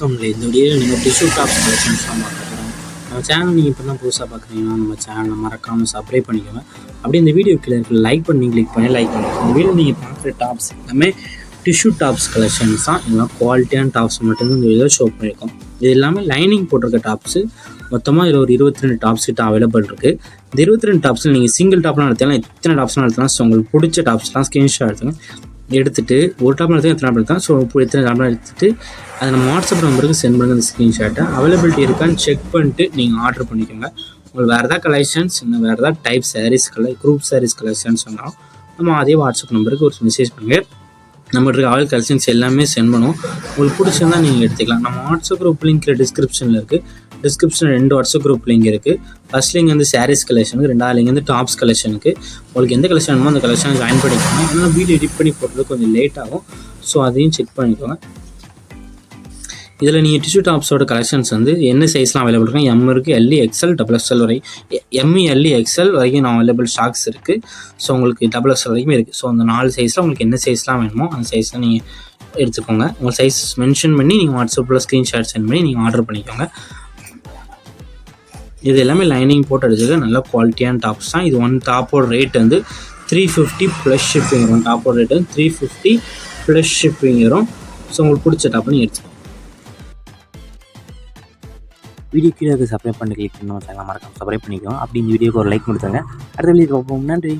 வணக்கம்ல. இந்த வீடியோவில் நீங்கள் டிஷ்யூ டாப்ஸ் கலெக்ஷன்ஸ் தான் பார்க்க போகிறோம். நம்ம சேனல் நீங்கள் இப்போ தான் புதுசாக பார்க்குறீங்கன்னா நம்ம சேனலை மறக்காமல் சப்ஸ்கிரைப் பண்ணிக்கோங்க. அப்படி இந்த வீடியோ கீழே இருக்க லைக் பண்ணி கிளிக் பண்ணி லைக் பண்ணுங்கள். இந்த வீடியோ நீங்கள் பார்க்குற டாப்ஸ் எல்லாமே டிஷ்யூ டாப்ஸ் கலெக்ஷன்ஸ் தான். இதெல்லாம் குவாலிட்டியான டாப்ஸ் மட்டும்தான் இந்த வீடியோ ஷோ பண்ணியிருக்கோம். இது எல்லாமே லைனிங் போட்டிருக்க டாப்ஸு. மொத்தமாக இதில் ஒரு 22 டாப்ஸ் கிட்ட அவைலபிள் இருக்குது. இந்த 22 டாப்ஸில் நீங்கள் சிங்கிள் டாப்லாம் எடுத்தாலும் எத்தனை டாப்ஸ்லாம் எடுத்தாலும் ஸோ உங்களுக்கு பிடிச்ச டாப்ஸ்லாம் ஸ்க்ரீன்ஷாட் எடுத்துகிட்டு ஒரு டாப் எடுத்து எத்தனை டாப் எடுத்தால் ஸோ எத்தனை டாப்லாம் எடுத்துகிட்டு அதை நம்ம வாட்ஸ்அப் நம்பருக்கு சென்ட் பண்ணுங்க. அந்த ஸ்க்ரீன்ஷாட்டை அவைலபிலிட்டி இருக்கான்னு செக் பண்ணிட்டு நீங்கள் ஆர்டர் பண்ணிக்கோங்க. உங்களுக்கு வேறு ஏதாவது கலெக்ஷன்ஸ் இன்னும் வேறு ஏதாவது type sarees group sarees collections சொன்னாலும் நம்ம அதே வாட்ஸ்அப் நம்பருக்கு ஒரு மெசேஜ் பண்ணுங்கள். நம்மகிட்ட இருக்க ஆல் கலெக்ஷன்ஸ் எல்லாமே சென்ட் பண்ணுவோம். உங்களுக்கு பிடிச்சிருந்தால் நீங்கள் எடுத்துக்கலாம். நம்ம வாட்ஸ்அப் குரூப் லிங்க் டிஸ்கிரிப்ஷனில் இருக்குது. டிஸ்கிரிப்ஷனில் 2 வாட்ஸ்அப் குரூப் லிங்க் இருக்குது. ஃபஸ்ட் லிங்க் வந்து சாரீஸ் கலெக்ஷனுக்கு, 2வது லிங்க் வந்து டாப்ஸ் கலெக்ஷனுக்கு. உங்களுக்கு எந்த கலெக்ஷன் வேணுமோ அந்த கலெக்ஷனை ஜாயின் பண்ணிக்கோங்க. ஏன்னா வீடியோ எடிட் பண்ணி போடுறது கொஞ்சம் லேட் ஆகும். ஸோ அதையும் செக் பண்ணிக்கோங்க. இதில் நீங்கள் டிஷ்யூ டாப்ஸோட கலெக்ஷன்ஸ் வந்து என்ன சைஸ்லாம் அவைலபிள் இருக்கும். எம் இருக்குது, எல்இ, எக்ஸ்எல், XXL வரை எம்இ, எல்இ, எக்ஸ்எல் வரைக்கும் நான் அவைலபிள் ஸ்டாக்ஸ் இருக்குது. ஸோ உங்களுக்கு XXL வரைக்கும் இருக்குது. ஸோ அந்த 4 சைஸில் உங்களுக்கு என்ன சைஸ்லாம் வேணுமோ அந்த சைஸில் நீங்கள் எடுத்துக்கோங்க. உங்கள் சைஸ் மென்ஷன் பண்ணி நீங்கள் வாட்ஸ்அப்பில் ஸ்க்ரீன்ஷாட் சென்ட் பண்ணி நீங்கள் ஆர்டர் பண்ணிக்கோங்க. இது எல்லாமே லைனிங் போட்டு அடிச்சது நல்ல குவாலிட்டியான டாப்ஸ் தான். இது ஒன் டாப்போட ரேட் வந்து 350 ப்ளஸ் ஷிப்பிங் வரும். டாப்போட ரேட் வந்து 350 ப்ளஸ் ஷிப்பிங் வரும். ஸோ உங்களுக்கு பிடிச்ச டாப் நீங்கள் எடுத்துக்கோங்க. வீடியோ கீழே சப்ஸ்கிரைப் பண்ணி கிளிக் பண்ணி சேனல் மறக்காம சப்ஸ்கிரைப் பண்ணிக்கோங்க. அப்படி இந்த வீடியோக்கு ஒரு லைக் கொடுத்துருங்க. அடுத்த வீடியோ பார்ப்போம். நன்றி.